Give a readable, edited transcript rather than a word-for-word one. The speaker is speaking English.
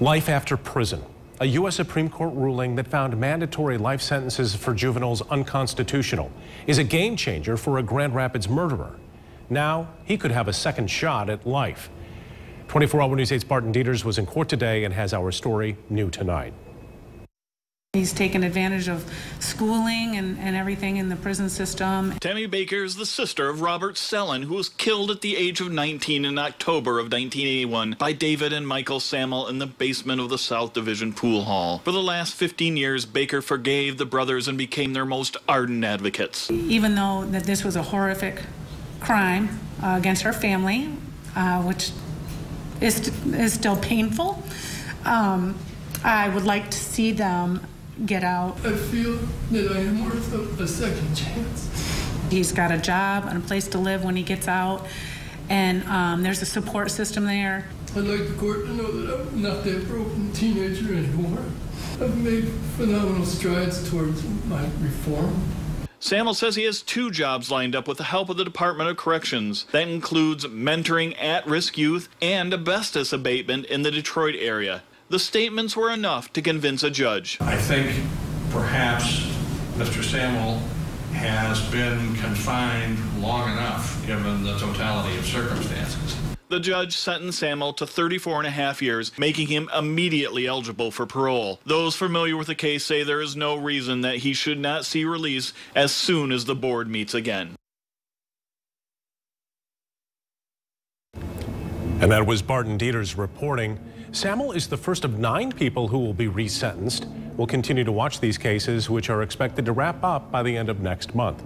Life after prison. A U.S. Supreme Court ruling that found mandatory life sentences for juveniles unconstitutional is a game changer for a Grand Rapids murderer. Now he could have a second shot at life. 24-Hour News 8's Barton Dieters was in court today and has our story new tonight. He's taken advantage of schooling and everything in the prison system. Tammy Baker is the sister of Robert Sellen, who was killed at the age of 19 in October of 1981 by David and Michael Sammel in the basement of the South Division pool hall. For the last 15 years, Baker forgave the brothers and became their most ardent advocates. Even though that this was a horrific crime against her family, which is still painful, I would like to see them get out. I feel that I am worth a second chance. He's got a job and a place to live when he gets out, and there's a support system there. I'd like the court to know that I'm not that broken teenager anymore. I've made phenomenal strides towards my reform. Sammel says he has 2 jobs lined up with the help of the Department of Corrections. That includes mentoring at-risk youth and asbestos abatement in the Detroit area. The statements were enough to convince a judge. I think perhaps Mr. Sammel has been confined long enough given the totality of circumstances. The judge sentenced Sammel to 34.5 years, making him immediately eligible for parole. Those familiar with the case say there is no reason that he should not see release as soon as the board meets again. And that was Barton Dieters reporting. Sammel is the first of 9 people who will be resentenced. We'll continue to watch these cases, which are expected to wrap up by the end of next month.